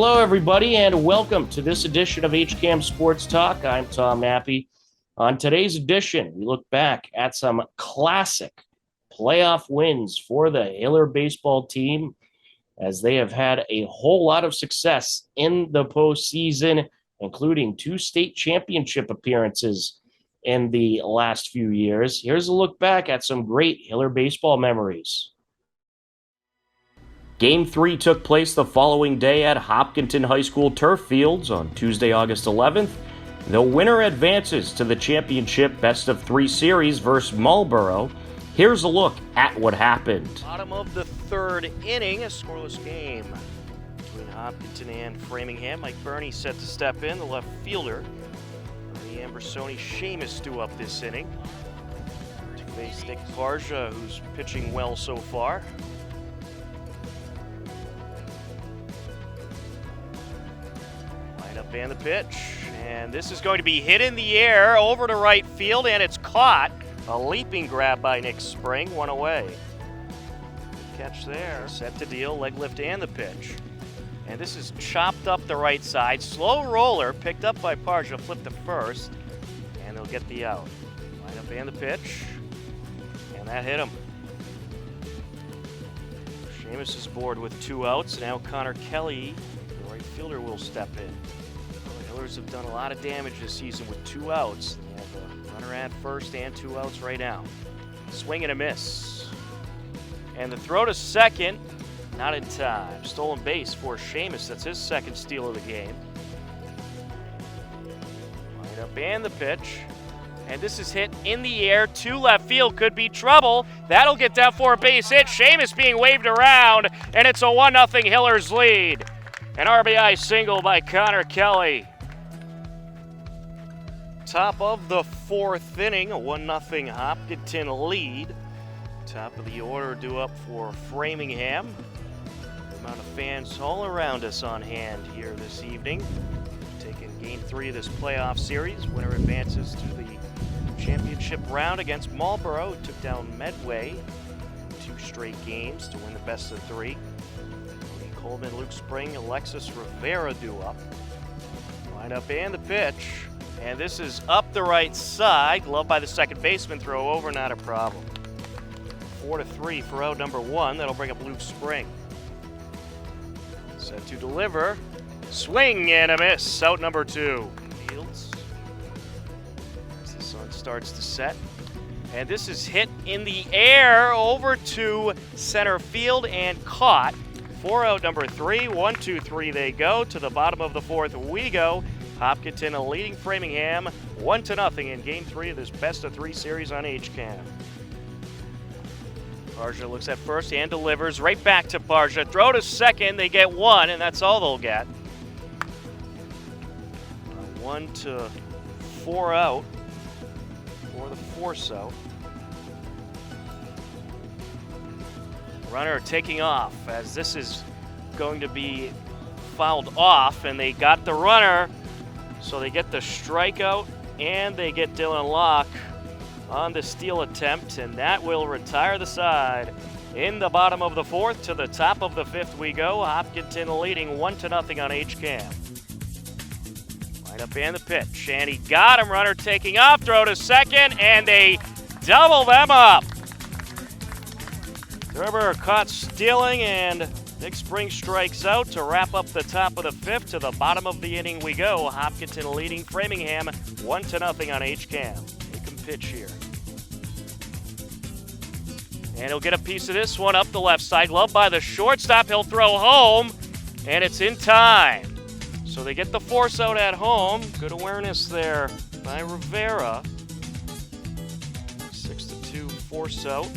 Hello, everybody, and welcome to this edition of HCAM Sports Talk. I'm Tom Mappy. On today's edition, we look back at some classic playoff wins for the Hiller baseball team, as they have had a whole lot of success in the postseason, including 2 state championship appearances in the last few years. Here's a look back at some great Hiller baseball memories. Game 3 took place the following day at Hopkinton High School turf fields on Tuesday, August 11th. The winner advances to the championship best-of-3 series versus Marlboro. Here's a look at what happened. Bottom of the third inning, a scoreless game between Hopkinton and Framingham. Mike Burney set to step in, the left fielder. The Ambersoni Seamus due up this inning to face Nick Parja, who's pitching well so far. Line up and the pitch, and this is going to be hit in the air over to right field, and it's caught. A leaping grab by Nick Spring, one away. Catch there. Set to deal, leg lift and the pitch. And this is chopped up the right side. Slow roller, picked up by Parja, flipped to first. And they'll get the out. Line up and the pitch. And that hit him. Seamus is bored with 2 outs. Now Connor Kelly, the right fielder, will step in. The Hillers have done a lot of damage this season with 2 outs. They have a runner at first and 2 outs right now. Swing and a miss. And the throw to second, not in time. Stolen base for Seamus. That's his second steal of the game. Line up and the pitch. And this is hit in the air to left field. Could be trouble. That'll get down for a base hit. Seamus being waved around, and it's a 1-0 Hillers lead. An RBI single by Connor Kelly. Top of the 4th inning, a 1-0 Hopkinton lead. Top of the order due up for Framingham. The amount of fans all around us on hand here this evening. Taking game 3 of this playoff series. Winner advances to the championship round against Marlboro, who took down Medway 2 straight games to win the best of 3. Cody Coleman, Luke Spring, Alexis Rivera due up. Line up and the pitch. And this is up the right side. Gloved by the second baseman. Throw over, not a problem. 4-3 for out number 1. That'll bring up Luke Spring. Set to deliver. Swing and a miss. Out number 2. Fields. As the sun starts to set. And this is hit in the air over to center field and caught. For out number 3. 1-2-3 they go. To the bottom of the 4th we go. Hopkinton leading Framingham 1-0 in game 3 of this best-of-3 series on HCAM. Parja looks at first and delivers right back to Parja. Throw to second, they get 1, and that's all they'll get. 1-4 out for the force out. Runner taking off as this is going to be fouled off, and they got the runner. So they get the strikeout, and they get Dylan Locke on the steal attempt, and that will retire the side. In the bottom of the 4th, to the top of the 5th we go. Hopkinton leading 1-0 on HCAM. Line up and the pitch, and he got him. Runner taking off, throw to second, and they double them up. Thurber caught stealing, and Nick Spring strikes out to wrap up the top of the 5th. To the bottom of the inning we go. Hopkinton leading Framingham 1-0 on HCAM. Make him pitch here. And he'll get a piece of this one up the left side. Loved by the shortstop. He'll throw home, and it's in time. So they get the force out at home. Good awareness there by Rivera. 6-2 force out.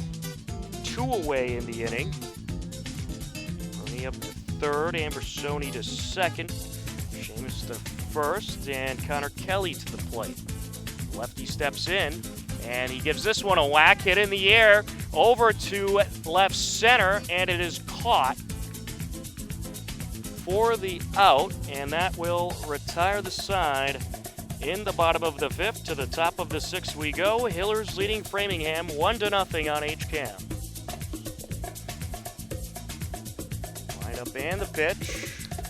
2 away in the inning. Up to 3rd, Ambersoni to 2nd, Seamus to 1st, and Connor Kelly to the plate. Lefty steps in, and he gives this one a whack, hit in the air, over to left center, and it is caught for the out, and that will retire the side. In the bottom of the 5th, to the top of the 6th we go. Hillers leading Framingham 1-0 on HCAM. Up and the pitch,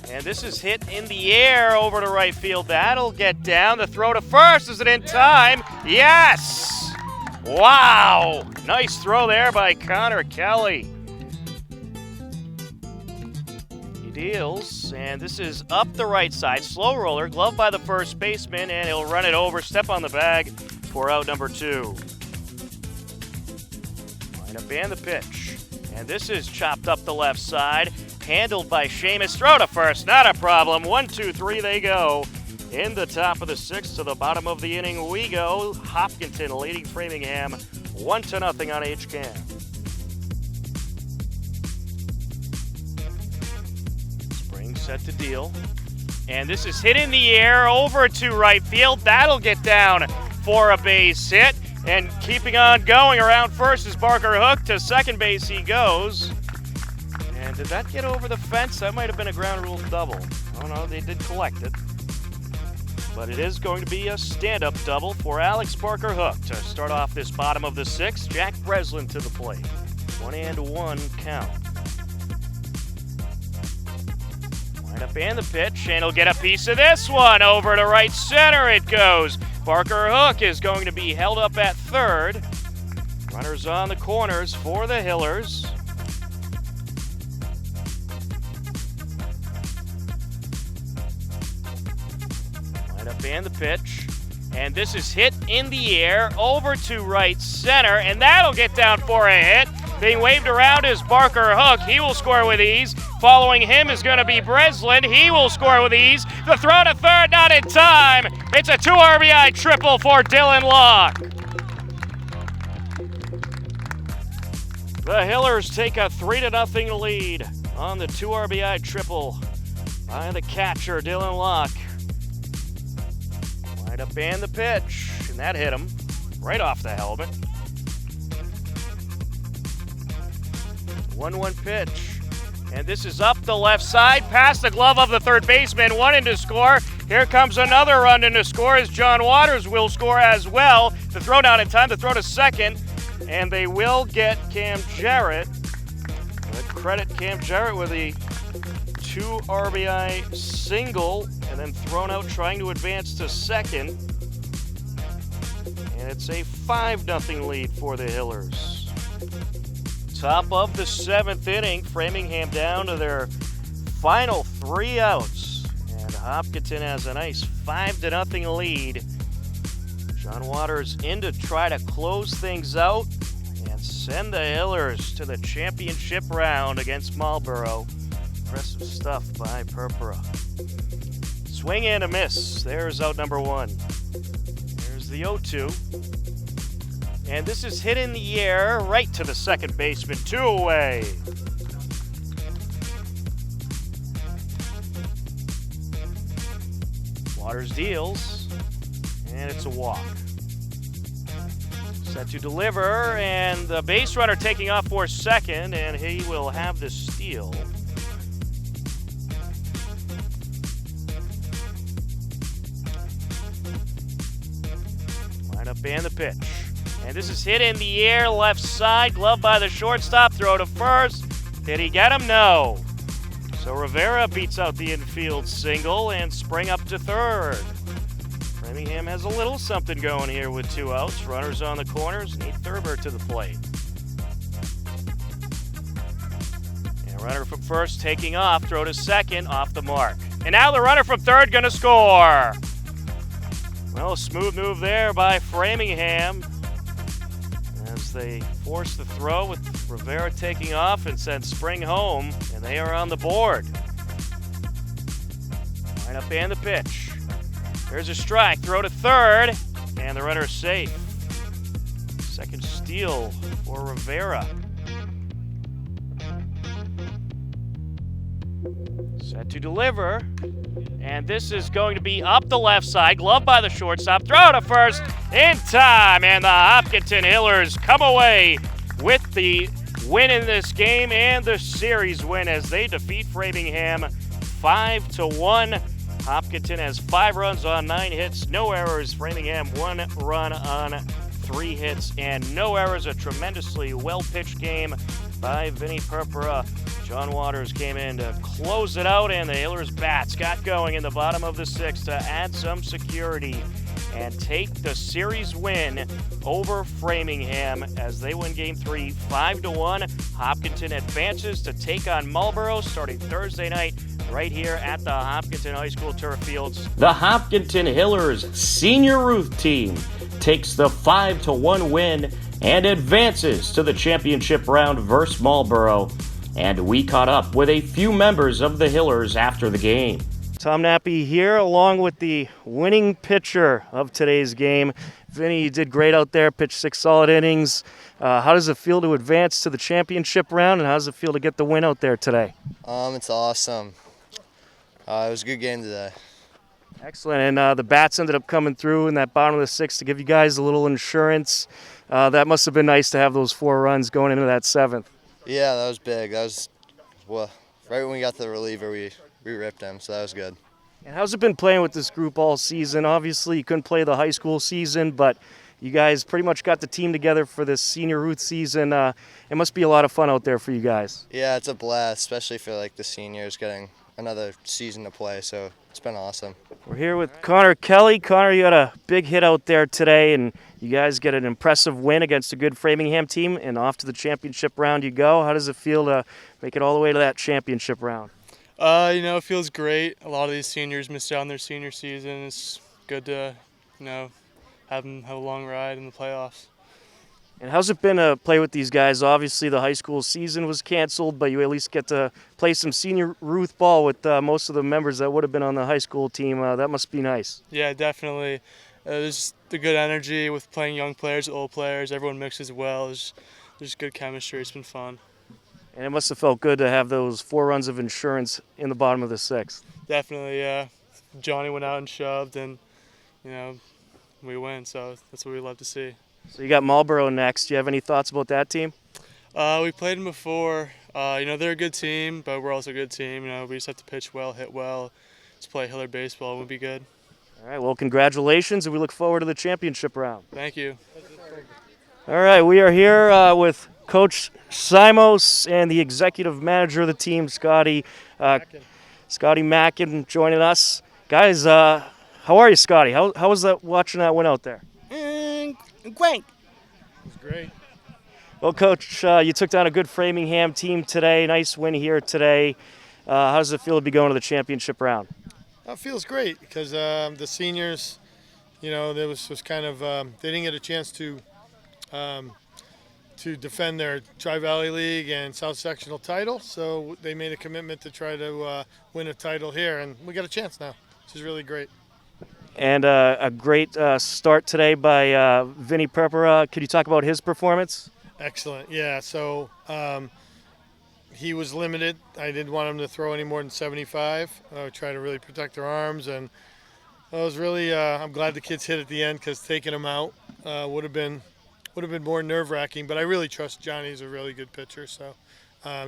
And this is hit in the air over to right field. That'll get down. The throw to first. Is it in time? Yes! Wow! Nice throw there by Connor Kelly. He deals, and this is up the right side. Slow roller, glove by the first baseman, and he'll run it over. Step on the bag for out number 2. Line up and the pitch. And this is chopped up the left side. Handled by Seamus. Throw to first. Not a problem. 1, 2, 3 they go. In the top of the 6th to the bottom of the inning we go. Hopkinton leading Framingham 1-0 on HCAM. Spring set to deal. And this is hit in the air over to right field. That'll get down for a base hit. And keeping on going around first is Barker Hook. To second base he goes. And did that get over the fence? That might have been a ground rule double. Oh no, they did collect it. But it is going to be a stand-up double for Alex Barker Hook to start off this bottom of the 6th. Jack Breslin to the plate. 1-1 count. Line up and the pitch, and he'll get a piece of this one. Over to right center it goes. Barker Hook is going to be held up at third. Runners on the corners for the Hillers. Up and the pitch, and this is hit in the air over to right center, and that'll get down for a hit. Being waved around is Barker Hook. He will score with ease. Following him is going to be Breslin. He will score with ease. The throw to third, not in time. It's a 2 RBI triple for Dylan Locke. The Hillers take a 3-0 lead on the 2 RBI triple by the catcher, Dylan Locke. Up and the pitch, and that hit him right off the helmet. 1-1 pitch, and this is up the left side, past the glove of the third baseman, 1 in to score. Here comes another run in to score as John Waters will score as well. The throw down in time, the throw to second, and they will get Cam Jarrett. Credit Cam Jarrett with the 2 RBI single, and then thrown out trying to advance to second. And it's a 5-0 lead for the Hillers. Top of the 7th inning, Framingham down to their final 3 outs. And Hopkinton has a nice 5-0 lead. John Waters in to try to close things out and send the Hillers to the championship round against Marlboro. Impressive stuff by Purpura. Swing and a miss. There's out number 1. There's the 0-2. And this is hit in the air right to the second baseman. 2 away. Waters deals. And it's a walk. Set to deliver. And the base runner taking off for second. And he will have the steal. Up and the pitch. And this is hit in the air, left side, glove by the shortstop, throw to first. Did he get him? No. So Rivera beats out the infield single and Spring up to third. Framingham has a little something going here with 2 outs. Runners on the corners, Nate Thurber to the plate. And runner from first taking off, throw to second, off the mark. And now the runner from third gonna score. Well, a smooth move there by Framingham as they force the throw with Rivera taking off and send Spring home, and they are on the board. Line up and the pitch. There's a strike, throw to third, and the runner is safe. Second steal for Rivera. Set to deliver. And this is going to be up the left side, glove by the shortstop, throw to first in time, and the Hopkinton Hillers come away with the win in this game and the series win as they defeat Framingham 5-1. Hopkinton has 5 runs on 9 hits, no errors. Framingham 1 run on 3 hits and no errors. A tremendously well-pitched game by Vinny Purpura. John Waters came in to close it out, and the Hillers bats got going in the bottom of the sixth to add some security and take the series win over Framingham as they win Game 3 5-1. Hopkinton advances to take on Marlboro starting Thursday night right here at the Hopkinton High School turf fields. The Hopkinton Hillers senior Ruth team takes the 5-1 win and advances to the championship round versus Marlboro. And we caught up with a few members of the Hillers after the game. Tom Nappy here along with the winning pitcher of today's game. Vinny, you did great out there, pitched 6 solid innings. How does it feel to advance to the championship round, and how does it feel to get the win out there today? It's awesome. It was a good game today. Excellent, and the bats ended up coming through in that bottom of the sixth to give you guys a little insurance. That must have been nice to have those 4 runs going into that 7th. Yeah, that was big. That was, well, right when we got to the reliever, we ripped him, so that was good. And how's it been playing with this group all season? Obviously, you couldn't play the high school season, but you guys pretty much got the team together for this senior Ruth season. It must be a lot of fun out there for you guys. Yeah, it's a blast, especially for the seniors getting another season to play, so it's been awesome. We're here with Connor Kelly. Connor, you had a big hit out there today, and you guys get an impressive win against a good Framingham team, and off to the championship round you go. How does it feel to make it all the way to that championship round? It feels great. A lot of these seniors missed out on their senior season. It's good to, have them have a long ride in the playoffs. And how's it been to play with these guys? Obviously, the high school season was canceled, but you at least get to play some senior Ruth ball with most of the members that would have been on the high school team. That must be nice. Yeah, definitely. There's the good energy with playing young players, old players. Everyone mixes well. There's good chemistry. It's been fun. And it must have felt good to have those 4 runs of insurance in the bottom of the 6th. Definitely, yeah. Johnny went out and shoved, and, we win, so that's what we love to see. So you got Marlboro next. Do you have any thoughts about that team? We played them before. They're a good team, but we're also a good team. We just have to pitch well, hit well, just play Hiller baseball, and we'll be good. All right, well, congratulations, and we look forward to the championship round. Thank you. All right, we are here with Coach Simos and the executive manager of the team, Scotty Mackin, joining us. Guys, how are you, Scotty? How was that watching that win out there? Great. It's great. Well, Coach, you took down a good Framingham team today. Nice win here today. How does it feel to be going to the championship round? It feels great because the seniors, there was kind of they didn't get a chance to defend their Tri-Valley League and South Sectional title, so they made a commitment to try to win a title here, and we got a chance now, which is really great. And a great start today by Vinny Perpera. Could you talk about his performance? Excellent. Yeah, so he was limited. I didn't want him to throw any more than 75. Try to really protect their arms, and I was really I'm glad the kids hit at the end because taking him out would have been more nerve-wracking. But I really trust Johnny. He's a really good pitcher, so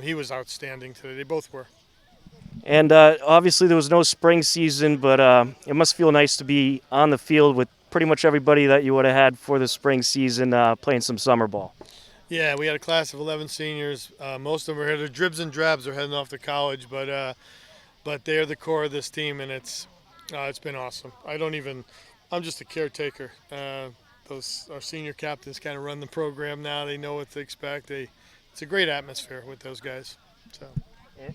he was outstanding today. They both were. And obviously there was no spring season, but it must feel nice to be on the field with pretty much everybody that you would have had for the spring season playing some summer ball. Yeah, we had a class of 11 seniors. Most of them are here. The dribs and drabs are heading off to college, but they're the core of this team, and it's been awesome. I'm just a caretaker. Our senior captains kind of run the program now. They know what to expect. It's a great atmosphere with those guys. So.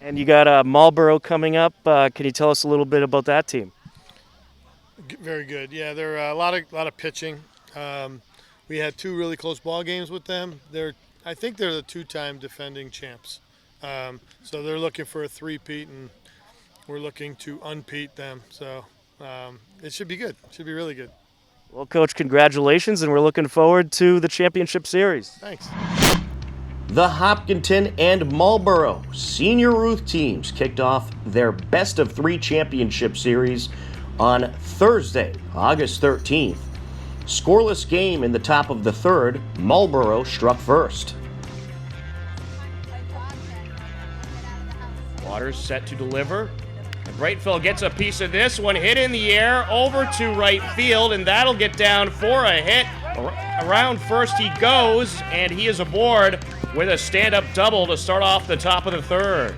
And you got Marlboro coming up. Can you tell us a little bit about that team? Very good. Yeah, they're a lot of pitching. We had 2 really close ball games with them. I think they're the 2-time defending champs. So they're looking for a 3-peat, and we're looking to unpeat them. So it should be good. It should be really good. Well, Coach, congratulations, and we're looking forward to the championship series. Thanks. The Hopkinton and Marlboro senior Ruth teams kicked off their best-of-3 championship series on Thursday, August 13th. Scoreless game in the top of the 3rd, Marlboro struck first. Waters set to deliver. And Brightfield gets a piece of this one, hit in the air, over to right field, and that'll get down for a hit. Around first he goes, and he is aboard. with a stand-up double to start off the top of the third.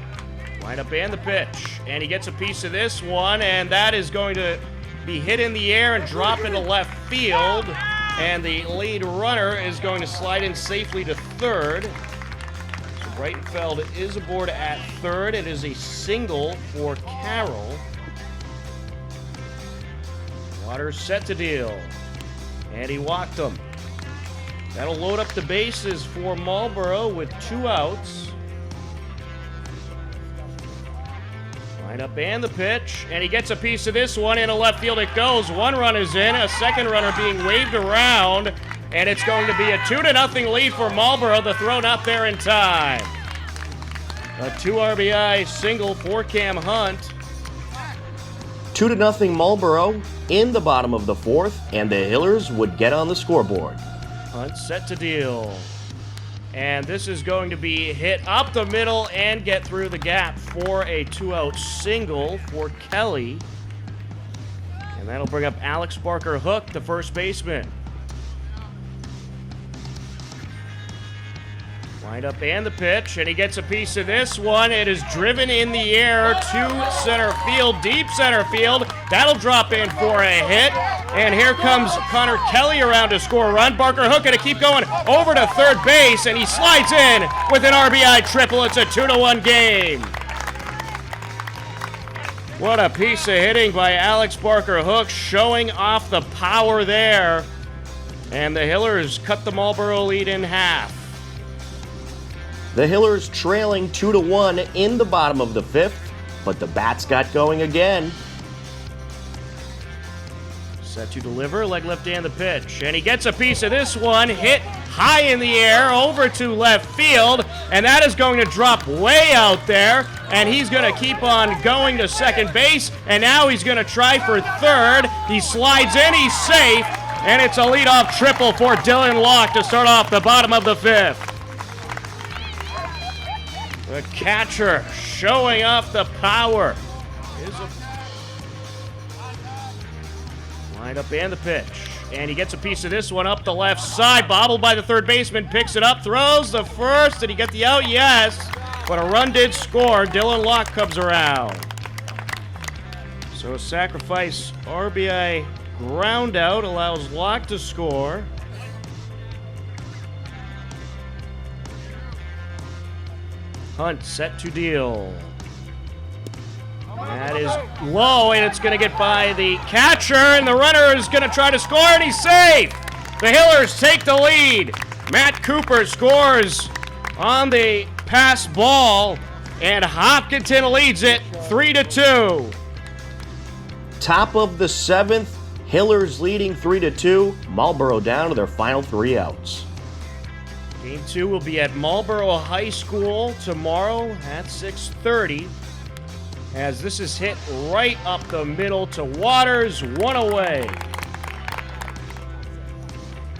Windup and the pitch, and he gets a piece of this one, and that is going to be hit in the air and drop into left field, and the lead runner is going to slide in safely to third. So Breitenfeld is aboard at third. It is a single for Carroll. Waters set to deal, and he walked him. That'll load up the bases for Marlboro with 2 outs. Up and the pitch, and he gets a piece of this one. Into left field it goes. 1 run is in, a second runner being waved around, and it's going to be a 2-0 lead for Marlboro. The throw not there in time. A 2 RBI single for Cam Hunt. 2-0 Marlboro in the bottom of the 4th, and the Hillers would get on the scoreboard. Hunt set to deal. And this is going to be hit up the middle and get through the gap for a 2-out single for Kelly. And that'll bring up Alex Barker Hook, the first baseman. Wind up and the pitch, and he gets a piece of this one. It is driven in the air to center field, deep center field. That'll drop in for a hit. And here comes Connor Kelly around to score a run. Barker Hook gonna keep going over to third base, and he slides in with an RBI triple. It's a 2-1 game. What a piece of hitting by Alex Barker Hook, showing off the power there. And the Hillers cut the Marlboro lead in half. The Hillers trailing 2-1 in the bottom of the 5th, but the bats got going again. Set to deliver, leg left and the pitch. And he gets a piece of this one, hit high in the air over to left field, and that is going to drop way out there, and he's going to keep on going to second base, and now he's going to try for third. He slides in, he's safe, and it's a leadoff triple for Dylan Locke to start off the bottom of the 5th. The catcher showing off the power. Wind up and the pitch. And he gets a piece of this one up the left side. Bobbled by the third baseman. Picks it up. Throws the first. Did he get the out? Yes. But a run did score. Dylan Locke comes around. So a sacrifice RBI ground out allows Locke to score. Hunt set to deal. That is low, and it's going to get by the catcher, and the runner is going to try to score, and he's safe. The Hillers take the lead. Matt Cooper scores on the pass ball, and Hopkinton leads it 3-2. Top of the 7th, Hillers leading 3-2. Marlboro down to their final 3 outs. Game 2 will be at Marlboro High School tomorrow at 6:30. As this is hit right up the middle to Waters, 1 away.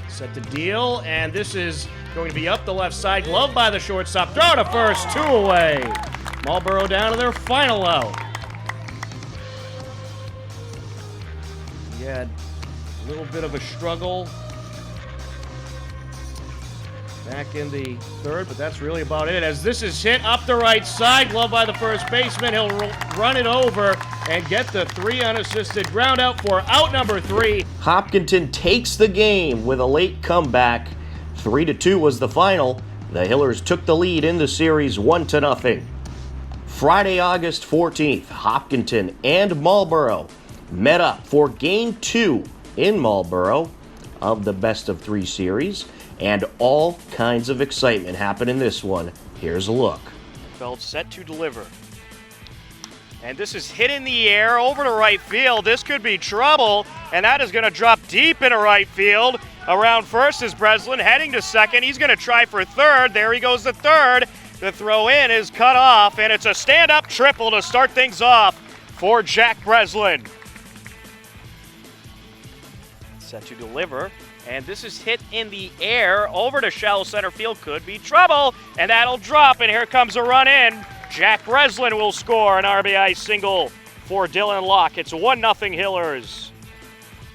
Set to deal, and this is going to be up the left side, glove by the shortstop, throw to first, 2 away. Marlboro down to their final out. He had a little bit of a struggle back in the 3rd, but that's really about it. As this is hit up the right side, glove by the first baseman. He'll run it over and get the 3 unassisted ground out for out number 3. Hopkinton takes the game with a late comeback. 3-2 was the final. The Hillers took the lead in the series 1-0. Friday, August 14th, Hopkinton and Marlboro met up for Game 2 in Marlboro of the best-of-3 series. And all kinds of excitement happen in this one. Here's a look. Feld set to deliver. And this is hit in the air over to right field. This could be trouble, and that is going to drop deep into right field. Around first is Breslin, heading to second. He's going to try for third. There he goes to third. The throw in is cut off, and it's a stand-up triple to start things off for Jack Breslin. Set to deliver. And this is hit in the air over to shallow center field. Could be trouble, and that'll drop, and here comes a run in. Jack Breslin will score an RBI single for Dylan Locke. It's 1-0 Hillers.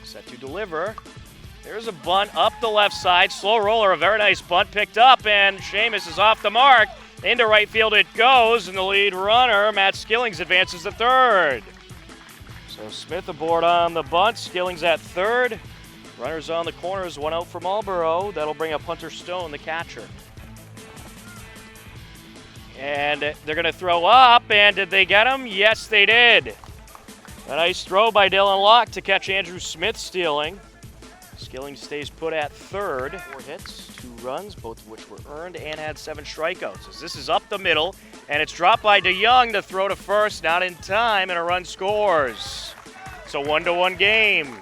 Set to deliver. There's a bunt up the left side. Slow roller, a very nice bunt picked up, and Seamus is off the mark. Into right field it goes, and the lead runner, Matt Skillings, advances to third. So Smith aboard on the bunt. Skillings at third. Runners on the corners, one out for Marlboro. That'll bring up Hunter Stone, the catcher. And they're going to throw up, and did they get him? Yes, they did. A nice throw by Dylan Locke to catch Andrew Smith stealing. Skillings stays put at third. 4 hits, 2 runs, both of which were earned, and had 7 strikeouts. As this is up the middle, and it's dropped by DeYoung to throw to first, not in time, and a run scores. It's a 1-1 game.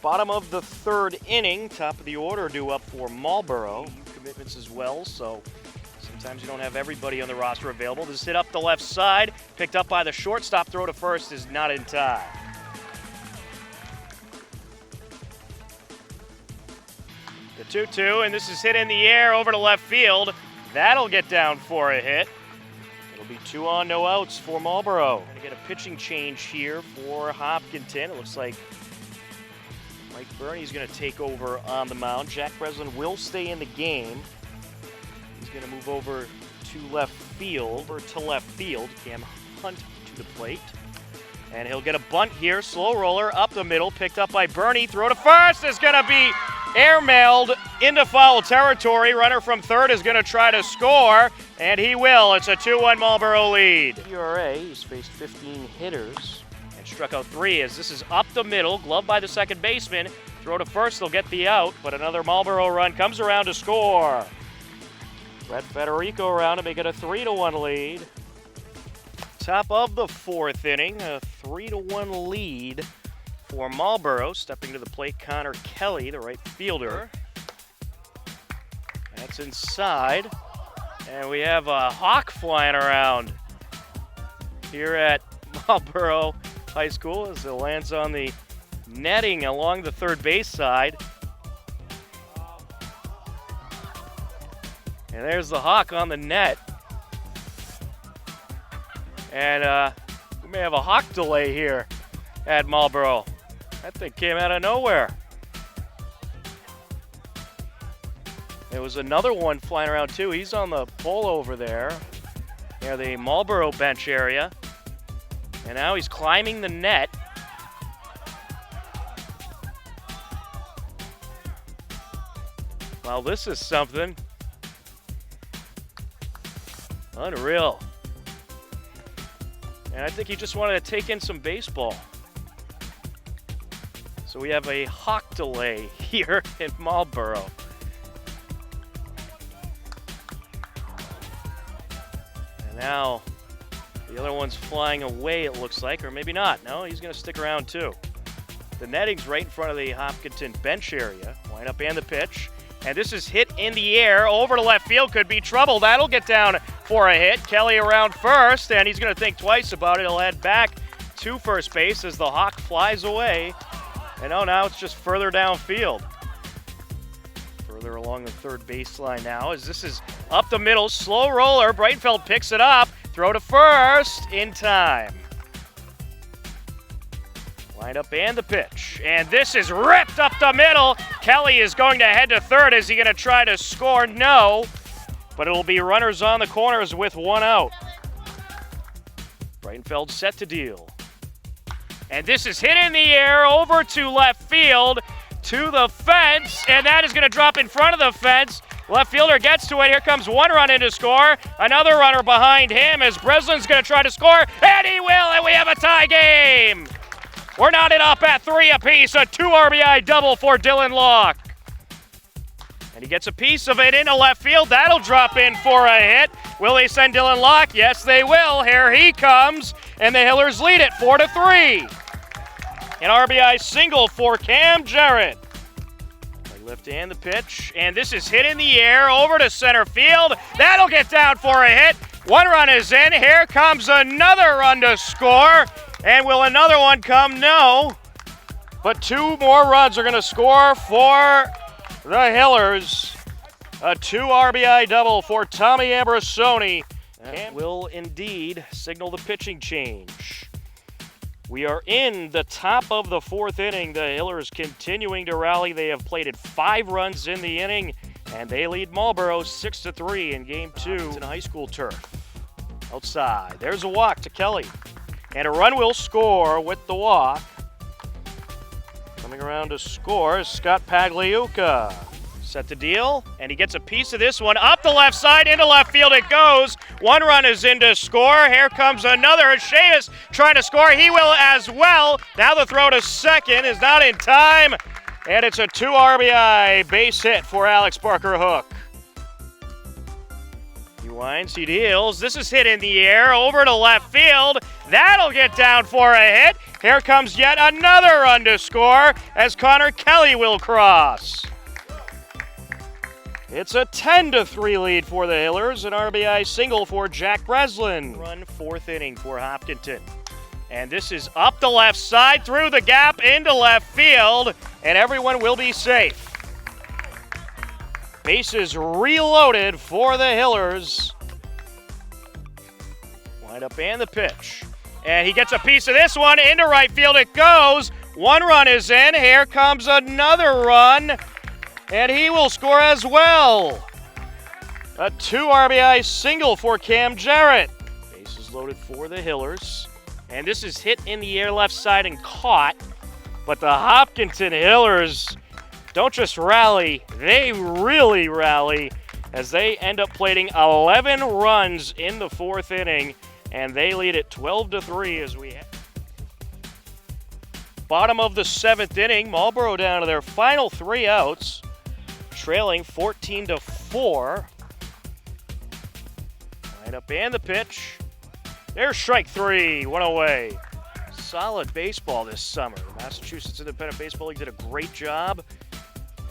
Bottom of the 3rd inning, top of the order due up for Marlboro. Commitments as well, so sometimes you don't have everybody on the roster available. This hit up the left side, picked up by the shortstop. Throw to first is not in time. The 2-2, and this is hit in the air over to left field. That'll get down for a hit. It'll be 2 on, no outs for Marlboro. Going to get a pitching change here for Hopkinton. It looks like Mike Burney's going to take over on the mound. Jack Breslin will stay in the game. He's going to move over to left field. Cam Hunt to the plate. And he'll get a bunt here. Slow roller up the middle. Picked up by Burney. Throw to first is going to be airmailed into foul territory. Runner from third is going to try to score. And he will. It's a 2-1 Marlboro lead. ERA, he's faced 15 hitters and struck out 3 as this is up the middle. Gloved by the second baseman. Throw to first. They'll get the out. But another Marlboro run comes around to score. Brett Federico around to make it a 3-1 lead. Top of the 4th inning, a 3-1 lead for Marlboro. Stepping to the plate, Connor Kelly, the right fielder. That's inside. And we have a hawk flying around here at Marlboro High School as it lands on the netting along the third base side. And there's the hawk on the net. And we may have a hawk delay here at Marlboro. That thing came out of nowhere. There was another one flying around too. He's on the pole over there near the Marlboro bench area. And now he's climbing the net. Well, this is something. Unreal. And I think he just wanted to take in some baseball. So we have a hawk delay here in Marlboro. And now the other one's flying away, it looks like, or maybe not. No, he's going to stick around too. The netting's right in front of the Hopkinton bench area. Line up and the pitch. And this is hit in the air over to left field. Could be trouble. That'll get down for a hit. Kelly around first, and he's going to think twice about it. He'll head back to first base as the hawk flies away. And oh, now it's just further downfield. Further along the third baseline now as this is up the middle. Slow roller. Breitenfeld picks it up. Throw to first in time. Line up and the pitch. And this is ripped up the middle. Kelly is going to head to third. Is he going to try to score? No. But it will be runners on the corners with 1 out. Breitenfeld set to deal. And this is hit in the air over to left field to the fence. And that is going to drop in front of the fence. Left fielder gets to it. Here comes 1 run in to score. Another runner behind him as Breslin's going to try to score. And he will. And we have a tie game. We're knotted up at 3 apiece. A 2 RBI double for Dylan Locke. And he gets a piece of it into left field. That'll drop in for a hit. Will they send Dylan Locke? Yes, they will. Here he comes. And the Hillers lead it 4-3. An RBI single for Cam Jarrett. Lift and the pitch. And this is hit in the air over to center field. That'll get down for a hit. 1 run is in. Here comes another run to score. And will another one come? No. But 2 more runs are going to score for the Hillers. A 2 RBI double for Tommy Ambrosoni. That will indeed signal the pitching change. We are in the top of the fourth inning. The Hillers continuing to rally. They have plated 5 runs in the inning, and they lead Marlboro 6-3 in game 2. It's in high school turf. Outside, there's a walk to Kelly, and a run will score with the walk. Coming around to score is Scott Pagliuca. Set to deal, and he gets a piece of this one. Up the left side, into left field it goes. 1 run is in to score. Here comes another. Shea is trying to score. He will as well. Now the throw to second is not in time, and it's a 2 RBI base hit for Alex Barker Hook. He winds, he deals. This is hit in the air over to left field. That'll get down for a hit. Here comes yet another run to score as Connor Kelly will cross. It's a 10-3 lead for the Hillers, an RBI single for Jack Breslin. Run 4th inning for Hopkinton. And this is up the left side, through the gap, into left field, and everyone will be safe. Bases reloaded for the Hillers. Wind up and the pitch. And he gets a piece of this one, into right field it goes. 1 run is in, here comes another run. And he will score as well. A 2 RBI single for Cam Jarrett. Bases loaded for the Hillers. And this is hit in the air left side and caught. But the Hopkinton Hillers don't just rally, they really rally as they end up plating 11 runs in the 4th inning. And they lead it 12-3 as we have. Bottom of the 7th inning, Marlboro down to their final 3 outs. Trailing 14-4. Line up and the pitch. There's strike 3, 1 away. Solid baseball this summer. The Massachusetts Independent Baseball League did a great job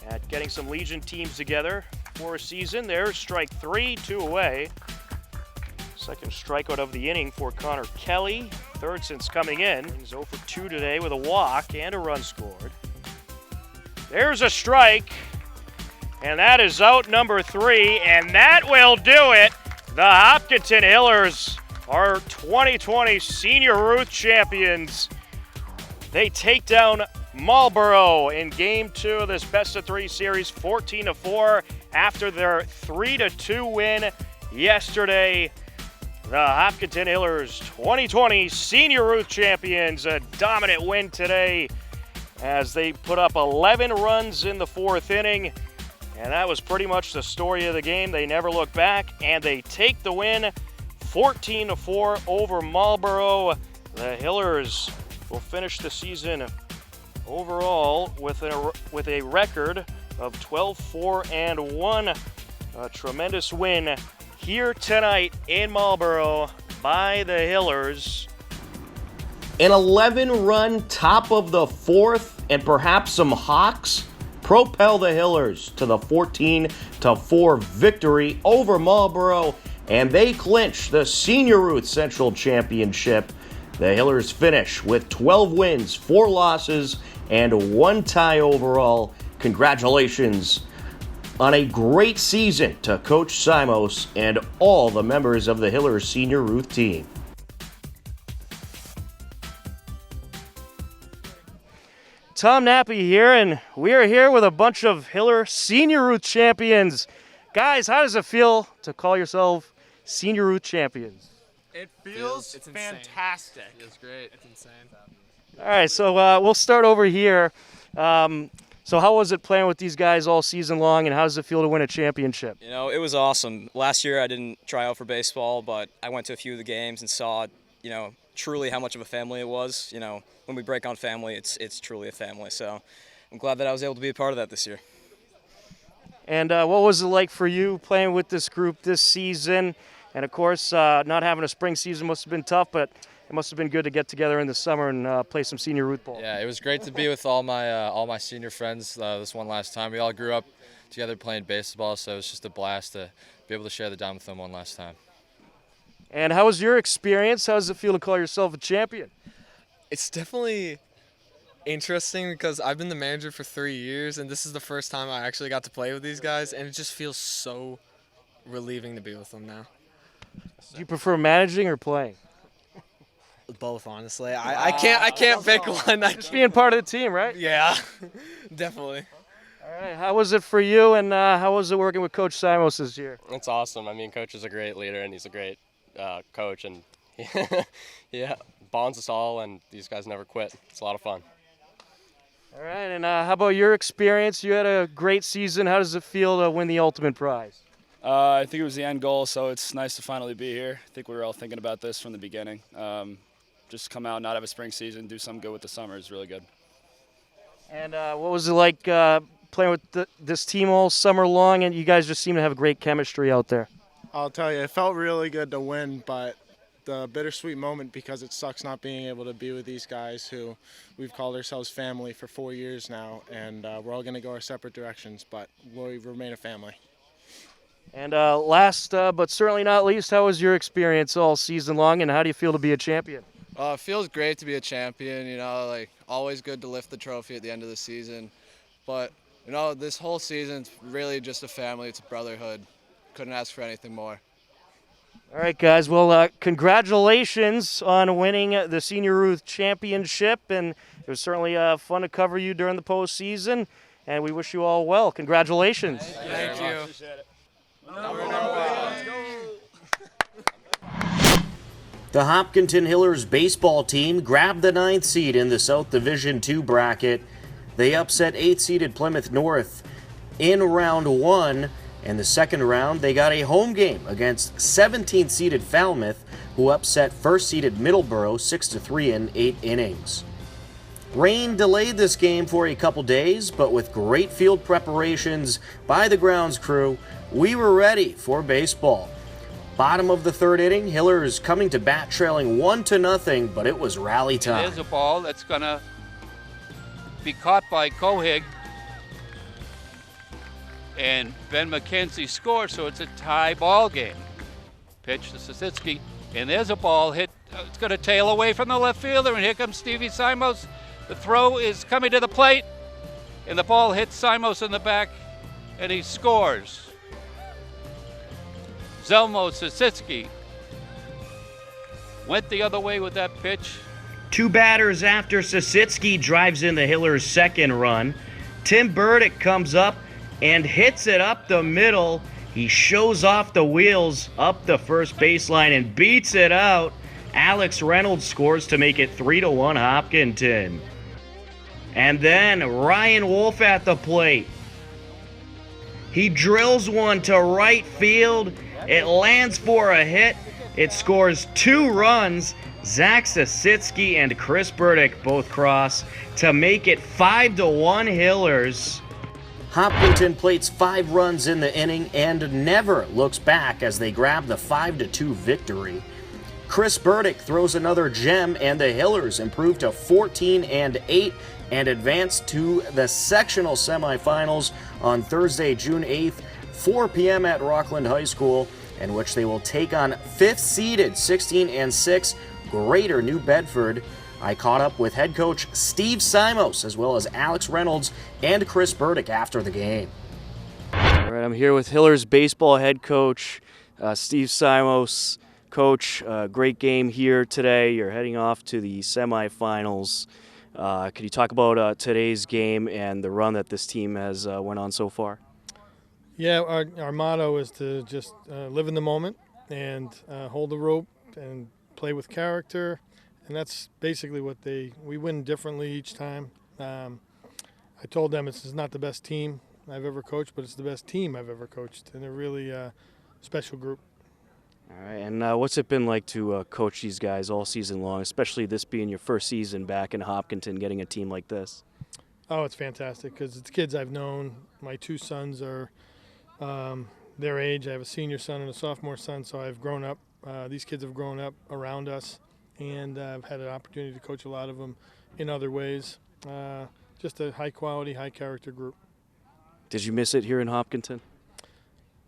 at getting some Legion teams together for a season. There's strike 3, 2 away. Second strikeout of the inning for Connor Kelly. 3rd since coming in. He's 0 for 2 today with a walk and a run scored. There's a strike. And that is out number 3, and that will do it. The Hopkinton Hillers are 2020 Senior Ruth champions. They take down Marlboro in Game 2 of this best-of-3 series, 14-4, after their 3-2 win yesterday. The Hopkinton Hillers, 2020 Senior Ruth champions, a dominant win today as they put up 11 runs in the 4th inning. And that was pretty much the story of the game. They never look back, and they take the win 14-4 over Marlboro. The Hillers will finish the season overall with a record of 12-4-1. A tremendous win here tonight in Marlboro by the Hillers. An 11-run top of the 4th and perhaps some Hawks propel the Hillers to the 14-4 victory over Marlboro, and they clinch the Senior Ruth Central Championship. The Hillers finish with 12 wins, 4 losses, and 1 tie overall. Congratulations on a great season to Coach Simos and all the members of the Hillers Senior Ruth team. Tom Nappy here, and we are here with a bunch of Hiller Senior Ruth champions. Guys, how does it feel to call yourself Senior Ruth champions? It feels fantastic. It feels great. It's insane. All right, so we'll start over here. So how was it playing with these guys all season long, and how does it feel to win a championship? You know, it was awesome. Last year I didn't try out for baseball, but I went to a few of the games and saw, truly how much of a family it was. When we break on family, it's truly a family. So I'm glad that I was able to be a part of that this year. And what was it like for you playing with this group this season? And, of course, not having a spring season must have been tough, but it must have been good to get together in the summer and play some Senior Ruth ball. Yeah, it was great to be with all my senior friends this one last time. We all grew up together playing baseball, so it was just a blast to be able to share the dime with them one last time. And how was your experience? How does it feel to call yourself a champion? It's definitely interesting because I've been the manager for 3 years, and this is the first time I actually got to play with these guys, and it just feels so relieving to be with them now. Do you prefer managing or playing? Both, honestly. I can't pick one. Just being part of the team, right? Yeah, definitely. All right. How was it for you, and how was it working with Coach Simos this year? It's awesome. I mean, Coach is a great leader, and he's a great coach, and yeah, bonds us all, and these guys never quit. It's a lot of fun. All right. And how about your experience? You had a great season. How does it feel to win the ultimate prize? I think it was the end goal, so it's nice to finally be here. I think we were all thinking about this from the beginning. Just come out, not have a spring season, do something good with the summer is really good. And what was it like playing with this team all summer long? And you guys just seem to have a great chemistry out there. I'll tell you, it felt really good to win, but the bittersweet moment because it sucks not being able to be with these guys who we've called ourselves family for 4 years now, and we're all going to go our separate directions, but we remain a family. And last but certainly not least, how was your experience all season long, and how do you feel to be a champion? It feels great to be a champion, like always good to lift the trophy at the end of the season. But, this whole season's really just a family, it's a brotherhood. Couldn't ask for anything more. All right, guys. Well, congratulations on winning the Senior Youth Championship, and it was certainly fun to cover you during the postseason, and we wish you all well. Congratulations. Thank you. The Hopkinton Hillers baseball team grabbed the 9th seed in the South Division II bracket. They upset 8th-seeded Plymouth North in round 1. In the second round, they got a home game against 17th-seeded Falmouth, who upset 1st-seeded Middleborough 6-3 in 8 innings. Rain delayed this game for a couple days, but with great field preparations by the grounds crew, we were ready for baseball. Bottom of the 3rd inning, Hillers coming to bat trailing 1-0, but it was rally time. There's a ball that's going to be caught by Cohig. And Ben McKenzie scores, so it's a tie ball game. Pitch to Sositsky, and there's a ball hit. It's going to tail away from the left fielder, and here comes Stevie Simos. The throw is coming to the plate, and the ball hits Simos in the back, and he scores. Zelmo Sositsky went the other way with that pitch. 2 batters after Sositsky drives in the Hillers' second run. Tim Burdick comes up and hits it up the middle. He shows off the wheels up the first baseline and beats it out. Alex Reynolds scores to make it 3-1 Hopkinton. And then Ryan Wolf at the plate. He drills one to right field. It lands for a hit. It scores 2 runs. Zach Sositsky and Chris Burdick both cross to make it 5-1 Hillers. Hopkinton plates 5 runs in the inning and never looks back as they grab the 5-2 victory. Chris Burdick throws another gem, and the Hillers improve to 14-8 and advance to the sectional semifinals on Thursday, June 8th, 4 p.m. at Rockland High School, in which they will take on 5th-seeded 16-6 Greater New Bedford. I caught up with head coach Steve Simos as well as Alex Reynolds and Chris Burdick after the game. All right, I'm here with Hillers baseball head coach Steve Simos. Coach, great game here today. You're heading off to the semifinals. Could you talk about today's game and the run that this team has went on so far? Yeah, our motto is to just live in the moment and hold the rope and play with character. And that's basically what we win differently each time. I told them this is not the best team I've ever coached, but it's the best team I've ever coached. And they're really a special group. All right, and what's it been like to coach these guys all season long, especially this being your first season back in Hopkinton, getting a team like this? Oh, it's fantastic because it's kids I've known. My 2 sons are their age. I have a senior son and a sophomore son, so I've grown up. These kids have grown up around us, and I've had an opportunity to coach a lot of them in other ways. Just a high-quality, high-character group. Did you miss it here in Hopkinton?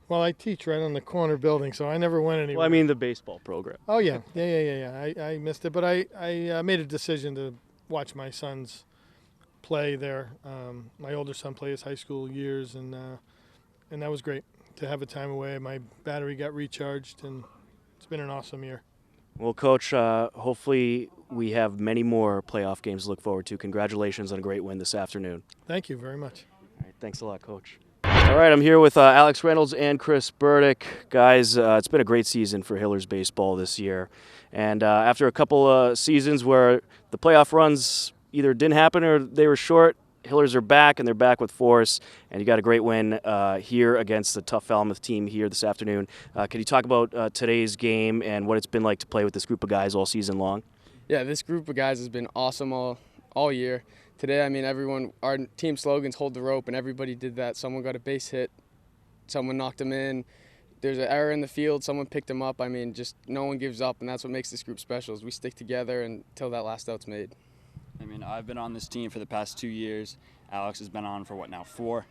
Well, I teach right on the corner building, so I never went anywhere. Well, I mean the baseball program. Oh, yeah. I missed it, but I made a decision to watch my sons play there. My older son played his high school years, and that was great to have a time away. My battery got recharged, and it's been an awesome year. Well, Coach, hopefully we have many more playoff games to look forward to. Congratulations on a great win this afternoon. Thank you very much. All right, thanks a lot, Coach. All right, I'm here with Alex Reynolds and Chris Burdick. Guys, it's been a great season for Hillers baseball this year. And after a couple seasons where the playoff runs either didn't happen or they were short, Hillers are back, and they're back with force. And you got a great win here against the tough Falmouth team here this afternoon. Can you talk about today's game and what it's been like to play with this group of guys all season long? Yeah, this group of guys has been awesome all year. Today, I mean, our team slogan's hold the rope, and everybody did that. Someone got a base hit, someone knocked him in. There's an error in the field, someone picked him up. I mean, just no one gives up, and that's what makes this group special is we stick together until that last out's made. I mean, I've been on this team for the past 2 years. Alex has been on for, what now, 4?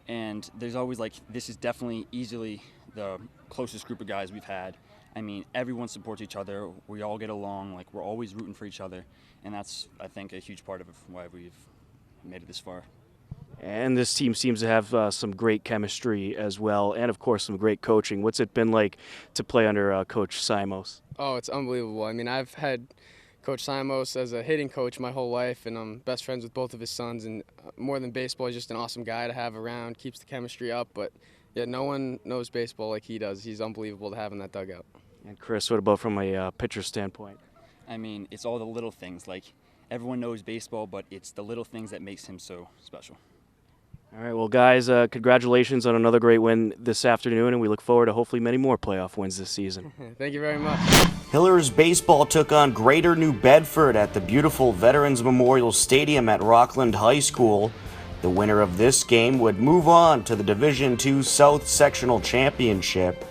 And there's always, like, this is definitely easily the closest group of guys we've had. I mean, everyone supports each other. We all get along. Like, we're always rooting for each other. And that's, I think, a huge part of why we've made it this far. And this team seems to have some great chemistry as well, and, of course, some great coaching. What's it been like to play under Coach Simos? Oh, it's unbelievable. I mean, I've had Coach Simos as a hitting coach my whole life, and I'm best friends with both of his sons. And more than baseball, he's just an awesome guy to have around, keeps the chemistry up. But, yeah, no one knows baseball like he does. He's unbelievable to have in that dugout. And, Chris, what about from a pitcher standpoint? I mean, it's all the little things. Like, everyone knows baseball, but it's the little things that makes him so special. All right, well, guys, congratulations on another great win this afternoon, and we look forward to hopefully many more playoff wins this season. Thank you very much. Hillers baseball took on Greater New Bedford at the beautiful Veterans Memorial Stadium at Rockland High School. The winner of this game would move on to the Division II South Sectional Championship.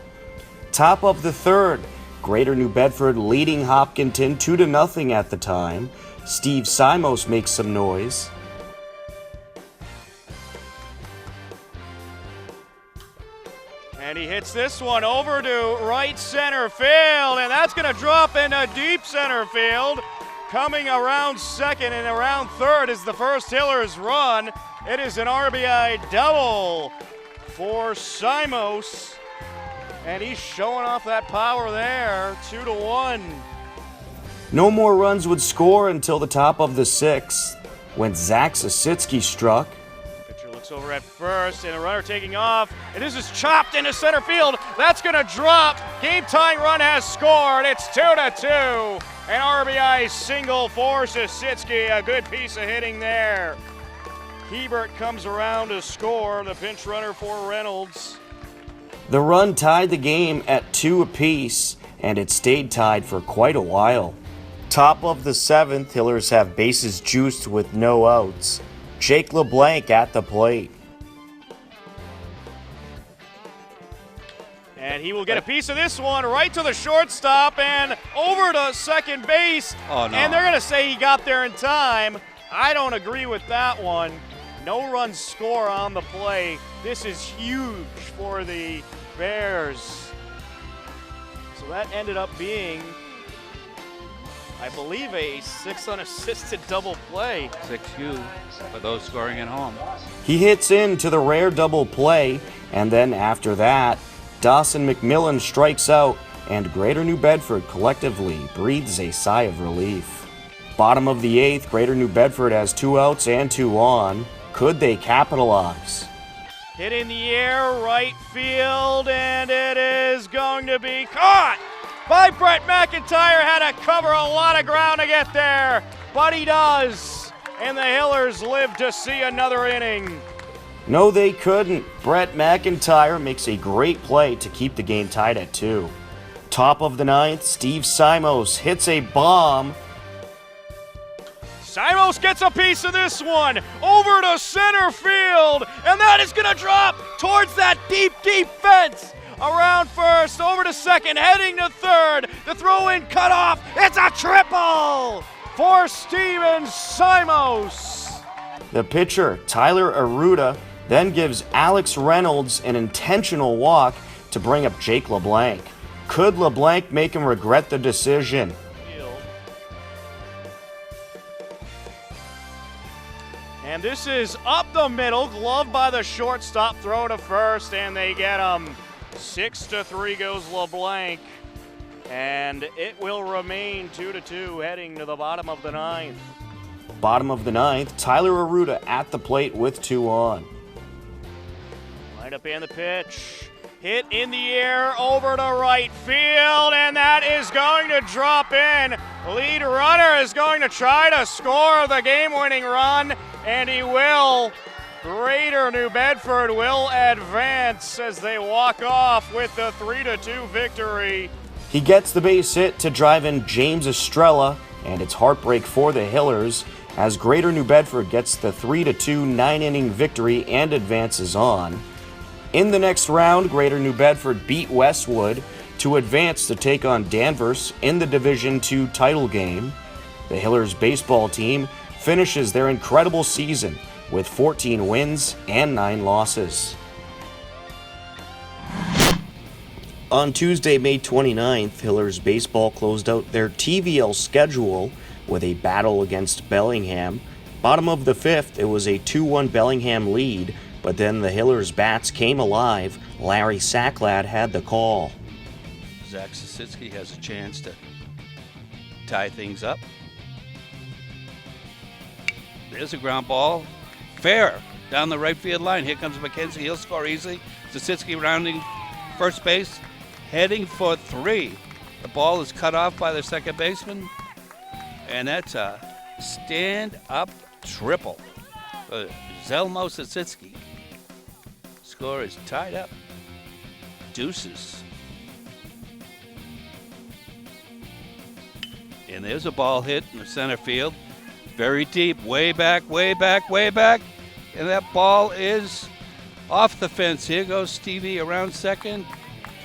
Top of the third, Greater New Bedford leading Hopkinton 2-0 at the time. Steve Simos makes some noise. And he hits this one over to right center field, and that's going to drop into deep center field. Coming around second and around third is the first Hillers run. It is an RBI double for Simos, and he's showing off that power there, 2-1. No more runs would score until the top of the sixth when Zach Sasitsky struck. Pitcher looks over at first, and a runner taking off, and this is chopped into center field. That's going to drop. Game-tying run has scored. It's 2-2. An RBI single for Sasitsky. A good piece of hitting there. Hebert comes around to score, the pinch runner for Reynolds. The run tied the game at 2 apiece, and it stayed tied for quite a while. Top of the seventh, Hillers have bases juiced with no outs. Jake LeBlanc at the plate. And he will get a piece of this one right to the shortstop and over to second base. Oh, no. And they're going to say he got there in time. I don't agree with that one. No run score on the play. This is huge for the Bears. So that ended up being, I believe, a 6 unassisted double play. 6U for those scoring at home. He hits into the rare double play, and then after that, Dawson McMillan strikes out, and Greater New Bedford collectively breathes a sigh of relief. Bottom of the eighth, Greater New Bedford has 2 outs and 2 on. Could they capitalize? Hit in the air, right field, and it is going to be caught by Brett McIntyre. Had to cover a lot of ground to get there, but he does. And the Hillers live to see another inning. No, they couldn't. Brett McIntyre makes a great play to keep the game tied at 2. Top of the ninth, Steve Simos hits a bomb. Simos gets a piece of this one over to center field, and that is going to drop towards that deep, deep fence. Around first, over to second, heading to third. The throw-in cut off. It's a triple for Steven Simos. The pitcher, Tyler Aruda, then gives Alex Reynolds an intentional walk to bring up Jake LeBlanc. Could LeBlanc make him regret the decision? And this is up the middle, gloved by the shortstop, throw to first, and they get him. 6-3 goes LeBlanc. and it will remain 2-2 heading to the bottom of the ninth. Bottom of the ninth, Tyler Aruda at the plate with 2 on. Right up in the pitch. Hit in the air over to right field, and that is going to drop in. Lead runner is going to try to score the game-winning run, and he will. Greater New Bedford will advance as they walk off with the 3-2 victory. He gets the base hit to drive in James Estrella, and it's heartbreak for the Hillers as Greater New Bedford gets the 3-2 9-inning victory and advances on. In the next round, Greater New Bedford beat Westwood to advance to take on Danvers in the Division II title game. The Hillers baseball team finishes their incredible season with 14 wins and 9 losses. On Tuesday, May 29th, Hillers baseball closed out their TVL schedule with a battle against Bellingham. Bottom of the 5th, it was a 2-1 Bellingham lead, but then the Hillers bats came alive. Larry Sacklad had the call. Zach Sasitsky has a chance to tie things up. There's a ground ball. Fair down the right field line. Here comes McKenzie. He'll score easily. Sasitsky rounding first base, heading for 3. The ball is cut off by the second baseman, and that's a stand-up triple for Zelmo Sasitsky. Score is tied up. Deuces. And there's a ball hit in the center field. Very deep, way back, way back, way back. And that ball is off the fence. Here goes Stevie around second.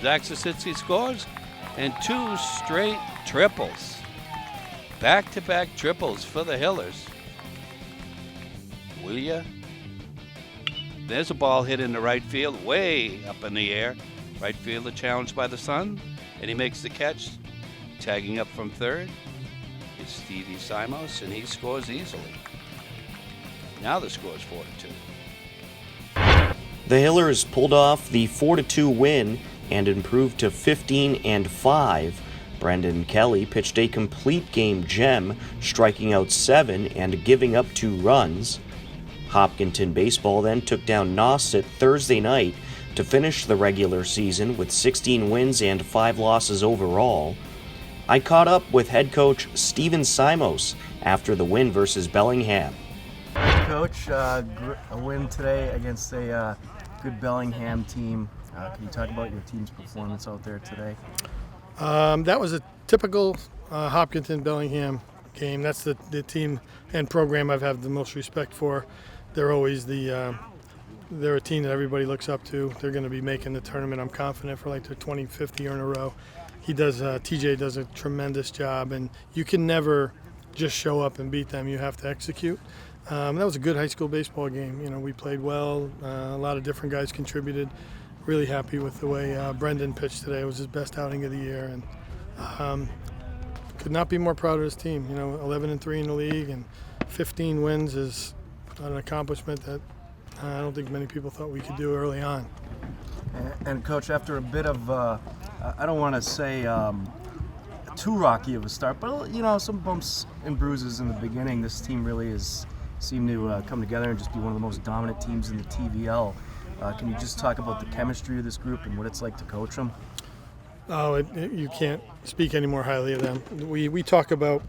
Zach Sasitsky scores. And 2 straight triples. Back-to-back triples for the Hillers. Will ya? There's a ball hit in the right field, way up in the air. Right fielder challenged by the sun, and he makes the catch. Tagging up from third is Stevie Simos, and he scores easily. Now the score is 4-2. The Hillers pulled off the 4-2 win and improved to 15-5. Brendan Kelly pitched a complete game gem, striking out 7 and giving up 2 runs. Hopkinton baseball then took down Nauset Thursday night to finish the regular season with 16 wins and 5 losses overall. I caught up with head coach Steven Simos after the win versus Bellingham. Coach, a win today against a good Bellingham team. Can you talk about your team's performance out there today? That was a typical Hopkinton Bellingham game. That's the team and program I've had the most respect for. They're always they're a team that everybody looks up to. They're going to be making the tournament, I'm confident, for like their 25th year in a row. TJ does a tremendous job, and you can never just show up and beat them. You have to execute. That was a good high school baseball game. You know, we played well. A lot of different guys contributed. Really happy with the way Brendan pitched today. It was his best outing of the year, and could not be more proud of his team. You know, 11-3 in the league and 15 wins is an accomplishment that I don't think many people thought we could do early on. And Coach, after a bit of, I don't want to say too rocky of a start, but you know, some bumps and bruises in the beginning, this team really has seemed to come together and just be one of the most dominant teams in the TVL. Can you just talk about the chemistry of this group and what it's like to coach them? Oh, you can't speak any more highly of them. We talk about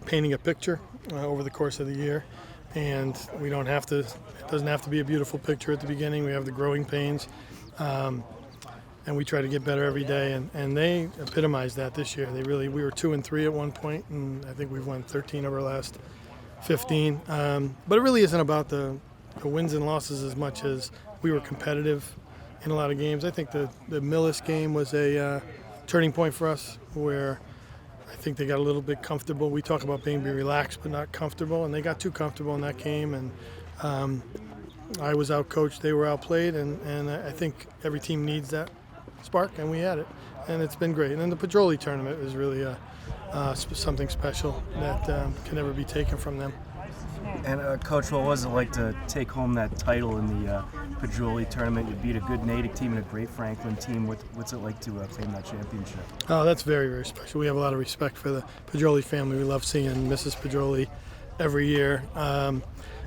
painting a picture over the course of the year, and we don't have to. It doesn't have to be a beautiful picture at the beginning. We have the growing pains, and we try to get better every day. And they epitomized that this year. We were 2-3 at one point, and I think we've won 13 of our last 15. But it really isn't about the wins and losses as much as we were competitive in a lot of games. I think the Millis game was a turning point for us, where I think they got a little bit comfortable. We talk about being relaxed but not comfortable, and they got too comfortable in that game. And I was out-coached, they were outplayed, and I think every team needs that spark, and we had it. And it's been great. And then the Pedroli tournament is really something special that can never be taken from them. And Coach, what was it like to take home that title in the Pedroli tournament? You beat a good Natick team and a great Franklin team. What's it like to claim that championship? Oh, that's very, very special. We have a lot of respect for the Pedroli family. We love seeing Mrs. Pedroli every year, and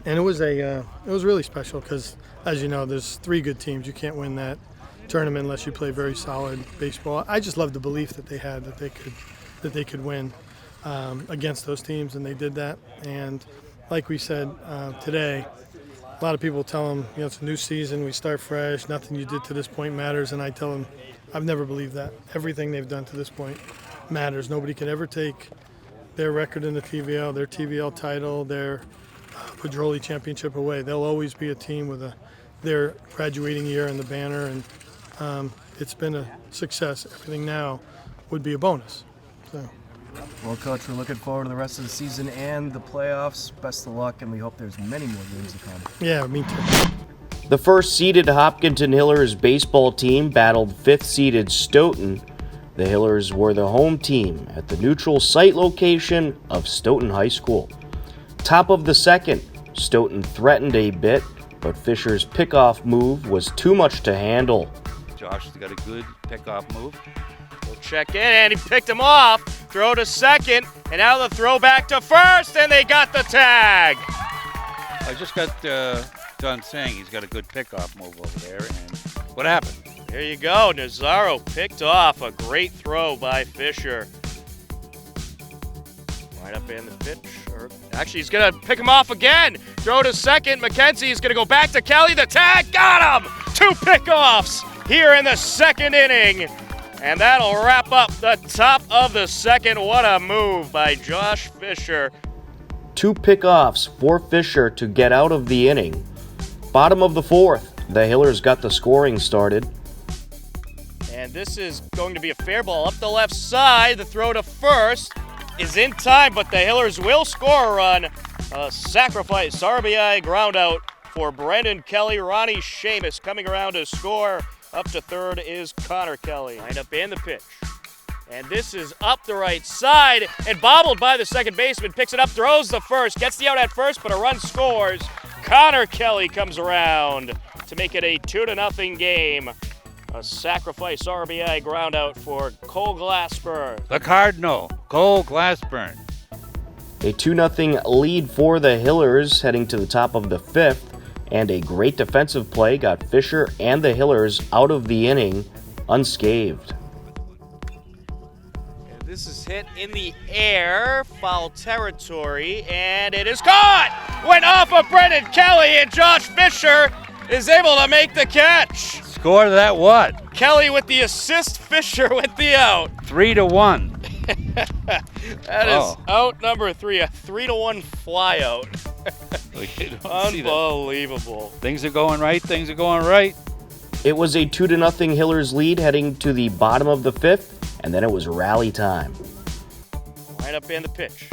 it was really special because, as you know, there's 3 good teams. You can't win that tournament unless you play very solid baseball. I just love the belief that they had that they could win against those teams, and they did that. And like we said today, a lot of people tell them, it's a new season, we start fresh, nothing you did to this point matters, and I tell them, I've never believed that. Everything they've done to this point matters. Nobody can ever take their record in the TVL, their TVL title, their Pedroli championship away. They'll always be a team with their graduating year and the banner, and it's been a success. Everything now would be a bonus. So. Well, Coach, we're looking forward to the rest of the season and the playoffs. Best of luck, and we hope there's many more games to come. Yeah, me too. The first-seeded Hopkinton Hillers baseball team battled fifth-seeded Stoughton. The Hillers were the home team at the neutral site location of Stoughton High School. Top of the second, Stoughton threatened a bit, but Fisher's pickoff move was too much to handle. Josh has got a good pickoff move. We'll check in, and he picked him off. Throw to second, and now the throw back to first, and they got the tag. I just got done saying he's got a good pickoff move over there, and what happened? There you go. Nazaro picked off a great throw by Fisher. Right up in the pitch. Actually, he's going to pick him off again. Throw to second. McKenzie is going to go back to Kelly. The tag. Got him! 2 pickoffs here in the second inning. And that'll wrap up the top of the second. What a move by Josh Fisher. 2 pickoffs for Fisher to get out of the inning. Bottom of the fourth, the Hillers got the scoring started. And this is going to be a fair ball up the left side. The throw to first is in time, but the Hillers will score a run. A sacrifice RBI ground out for Brendan Kelly. Ronnie Seamus coming around to score. Up to third is Connor Kelly. Lined up in the pitch. And this is up the right side and bobbled by the second baseman. Picks it up, throws the first, gets the out at first, but a run scores. Connor Kelly comes around to make it a 2-0 game. A sacrifice RBI ground out for Cole Glassburn. The Cardinal, Cole Glassburn. A 2-0 lead for the Hillers heading to the top of the fifth. And a great defensive play got Fisher and the Hillers out of the inning unscathed. And this is hit in the air, foul territory, and it is caught! Went off of Brendan Kelly, and Josh Fisher is able to make the catch. Score that what? Kelly with the assist, Fisher with the out. 3-1. That is out number 3, a 3-1 fly out. Unbelievable. Things are going right. Things are going right. It was a 2-0 Hillers lead heading to the bottom of the fifth, and then it was rally time. Right up in the pitch.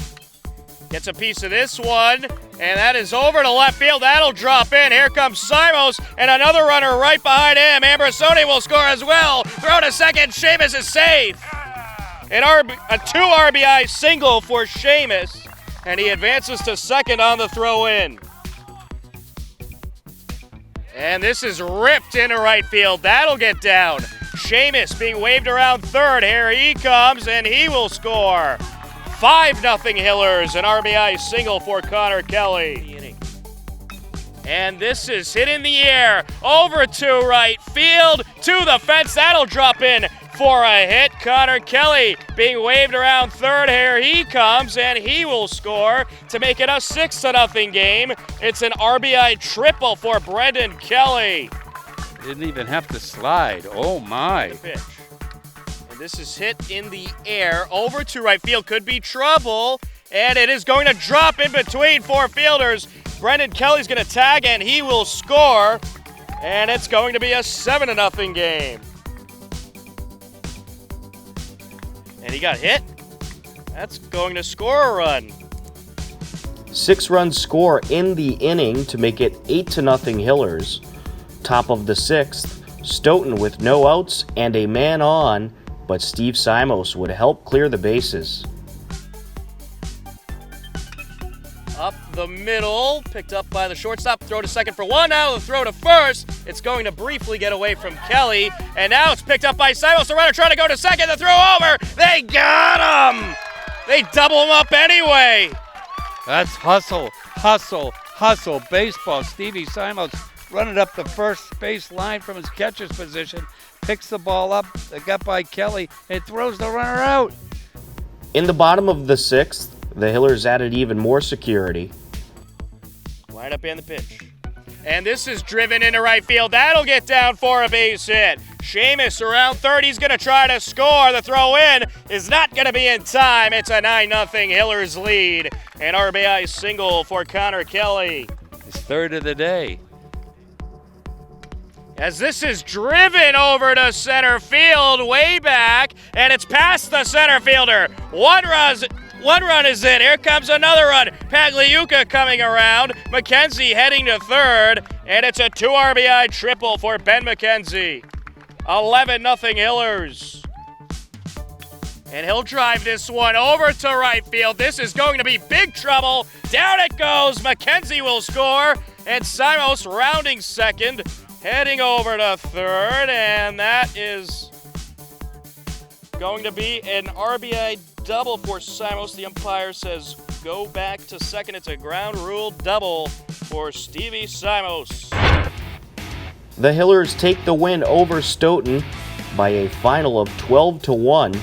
Gets a piece of this one, and that is over to left field. That'll drop in. Here comes Simos, and another runner right behind him. Ambrosoni will score as well. Throw to second. Seamus is safe. A 2 RBI single for Seamus, and he advances to second on the throw-in. And this is ripped into right field. That'll get down. Seamus being waved around third. Here he comes, and he will score. 5-0 Hillers, an RBI single for Connor Kelly. And this is hit in the air, over to right field, to the fence. That'll drop in for a hit. Connor Kelly being waved around third. Here he comes, and he will score to make it a 6-0 game. It's an RBI triple for Brendan Kelly. Didn't even have to slide. Oh, my. Pitch. And this is hit in the air, over to right field. Could be trouble, and it is going to drop in between 4 fielders. Brendan Kelly's going to tag, and he will score, and it's going to be a 7-0 game. And he got hit. That's going to score a run. 6-run score in the inning to make it 8-0 Hillers. Top of the sixth, Stoughton with no outs and a man on, but Steve Simos would help clear the bases. Up the middle, picked up by the shortstop, throw to second for one, now the throw to first. It's going to briefly get away from Kelly, and now it's picked up by Simos, the runner trying to go to second, the throw over, they got him! They double him up anyway. That's hustle, hustle, hustle baseball. Stevie Simos running up the first base line from his catcher's position, picks the ball up, they got by Kelly, and throws the runner out. In the bottom of the sixth, the Hillers added even more security. Line up in the pitch. And this is driven into right field. That'll get down for a base hit. Seamus around third. He's going to try to score. The throw in is not going to be in time. It's a 9-0 Hillers lead. An RBI single for Connor Kelly. His third of the day. As this is driven over to center field, way back, and it's past the center fielder. One run is in. Here comes another run. Pagliuca coming around. McKenzie heading to third, and it's a 2 RBI triple for Ben McKenzie. 11-0 Hillers. And he'll drive this one over to right field. This is going to be big trouble. Down it goes. McKenzie will score, and Simos rounding second, heading over to third, and that is going to be an RBI double for Simos. The umpire says go back to second. It's a ground rule double for Stevie Simos. The Hillers take the win over Stoughton by a final of 12-1.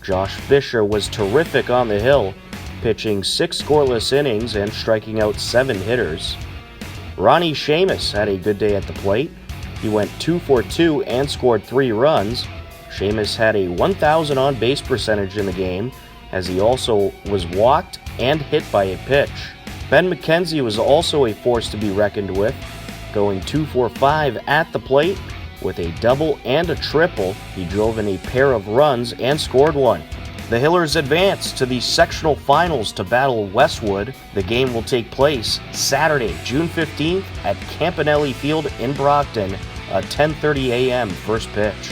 Josh Fisher was terrific on the hill, pitching 6 scoreless innings and striking out 7 hitters. Ronnie Seamus had a good day at the plate. He went 2 for 2 and scored 3 runs. Seamus had a 1,000 on-base percentage in the game, as he also was walked and hit by a pitch. Ben McKenzie was also a force to be reckoned with, going 2 for 5 at the plate. With a double and a triple, he drove in a pair of runs and scored one. The Hillers advance to the sectional finals to battle Westwood. The game will take place Saturday, June 15th at Campanelli Field in Brockton, a 10:30 a.m. first pitch.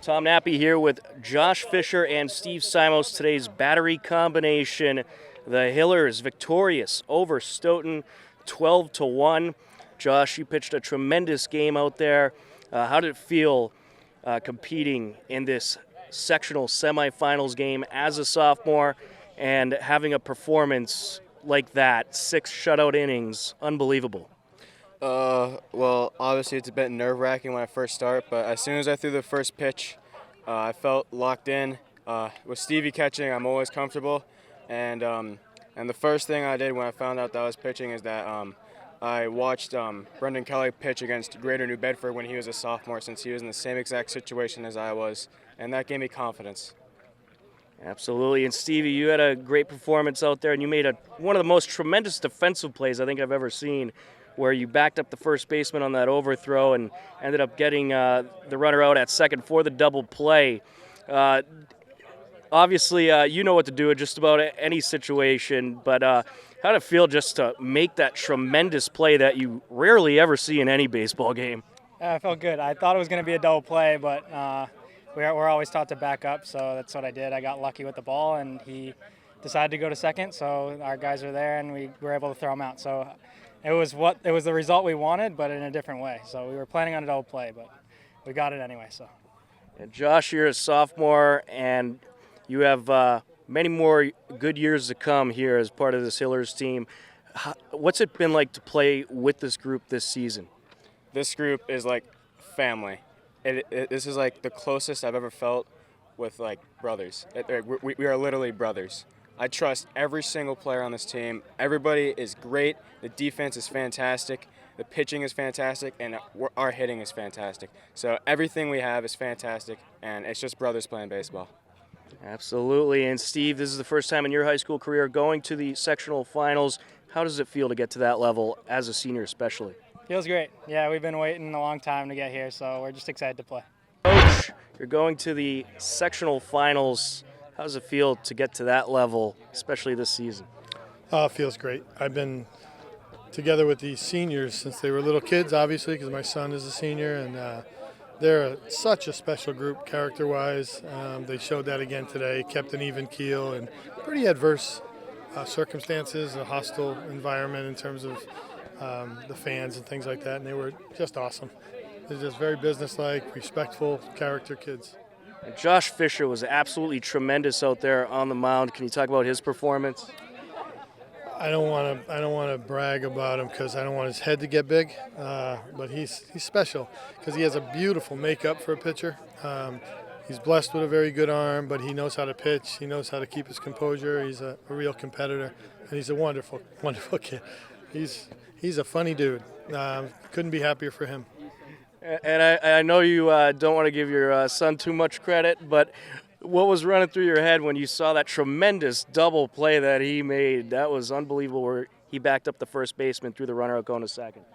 Tom Nappy here with Josh Fisher and Steve Simos. Today's battery combination. The Hillers victorious over Stoughton, 12-1. Josh, you pitched a tremendous game out there. How did it feel competing in this sectional semifinals game as a sophomore and having a performance like that? 6 shutout innings, unbelievable. Well, obviously it's a bit nerve-wracking when I first start, but as soon as I threw the first pitch, I felt locked in. With Stevie catching, I'm always comfortable, and the first thing I did when I found out that I was pitching is that I watched Brendan Kelly pitch against Greater New Bedford when he was a sophomore, since he was in the same exact situation as I was, and that gave me confidence. Absolutely. And Stevie, you had a great performance out there, and you made one of the most tremendous defensive plays I think I've ever seen, where you backed up the first baseman on that overthrow and ended up getting the runner out at second for the double play. Obviously, you know what to do in just about any situation, but how did it feel just to make that tremendous play that you rarely ever see in any baseball game? I felt good. I thought it was going to be a double play, but we're always taught to back up, so that's what I did. I got lucky with the ball, and he decided to go to second, so our guys were there, and we were able to throw him out. So it was the result we wanted, but in a different way. So we were planning on a double play, but we got it anyway. So. And Josh, you're a sophomore, and you have many more good years to come here as part of this Hillers team. What's it been like to play with this group this season? This group is like family. This is like the closest I've ever felt with like brothers. We are literally brothers. I trust every single player on this team. Everybody is great. The defense is fantastic. The pitching is fantastic, and our hitting is fantastic. So everything we have is fantastic, and it's just brothers playing baseball. Absolutely. And Steve, this is the first time in your high school career going to the sectional finals. How does it feel to get to that level as a senior especially? Feels great. Yeah, we've been waiting a long time to get here, so we're just excited to play. Coach, you're going to the sectional finals. How does it feel to get to that level, especially this season? It feels great. I've been together with these seniors since they were little kids, obviously, because my son is a senior, and they're such a special group character-wise. They showed that again today, kept an even keel, and pretty adverse circumstances, a hostile environment in terms of the fans and things like that, and they were just awesome. They're just very businesslike, respectful, character kids. And Josh Fisher was absolutely tremendous out there on the mound. Can you talk about his performance? I don't want to brag about him because I don't want his head to get big, but he's special because he has a beautiful makeup for a pitcher. He's blessed with a very good arm, but he knows how to pitch. He knows how to keep his composure. He's a real competitor, and he's a wonderful, wonderful kid. He's a funny dude. Couldn't be happier for him. And I know you don't want to give your son too much credit, but what was running through your head when you saw that tremendous double play that he made? That was unbelievable, where he backed up the first baseman through the runner out going to second.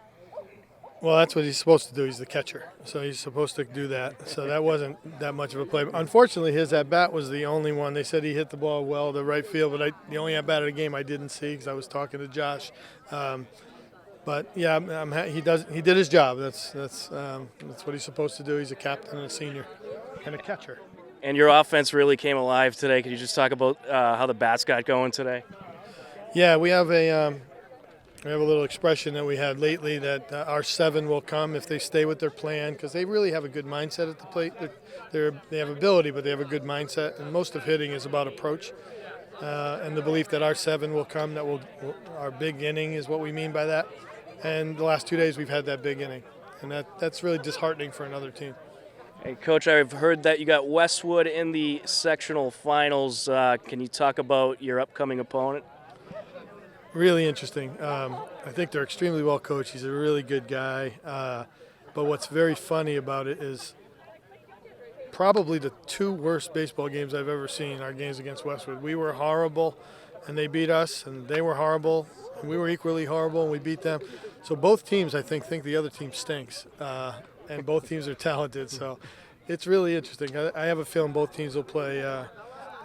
Well, that's what he's supposed to do. He's the catcher, so he's supposed to do that. So that wasn't that much of a play. Unfortunately, his at-bat was the only one. They said he hit the ball well to right field, but the only at-bat of the game I didn't see because I was talking to Josh. But yeah, he did his job. That's what he's supposed to do. He's a captain and a senior and a catcher. And your offense really came alive today. Could you just talk about how the bats got going today? Yeah, we have a little expression that we had lately that our 7 will come if they stay with their plan, because they really have a good mindset at the plate. They have ability, but they have a good mindset, and most of hitting is about approach. And the belief that our 7 will come, our big inning is what we mean by that. And the last 2 days we've had that big inning, and that's really disheartening for another team. Hey, Coach, I've heard that you got Westwood in the sectional finals. Can you talk about your upcoming opponent? Really interesting. I think they're extremely well coached. He's a really good guy. But what's very funny about it is probably the 2 worst baseball games I've ever seen are games against Westwood. We were horrible, and they beat us, and they were horrible, and we were equally horrible, and we beat them. So both teams, I think the other team stinks, and both teams are talented. So it's really interesting. I have a feeling both teams will play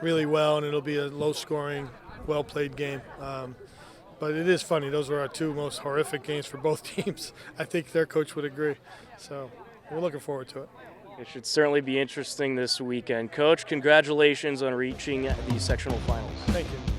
really well, and it'll be a low-scoring, well-played game. But it is funny. Those were our 2 most horrific games for both teams. I think their coach would agree. So we're looking forward to it. It should certainly be interesting this weekend. Coach, congratulations on reaching the sectional finals. Thank you.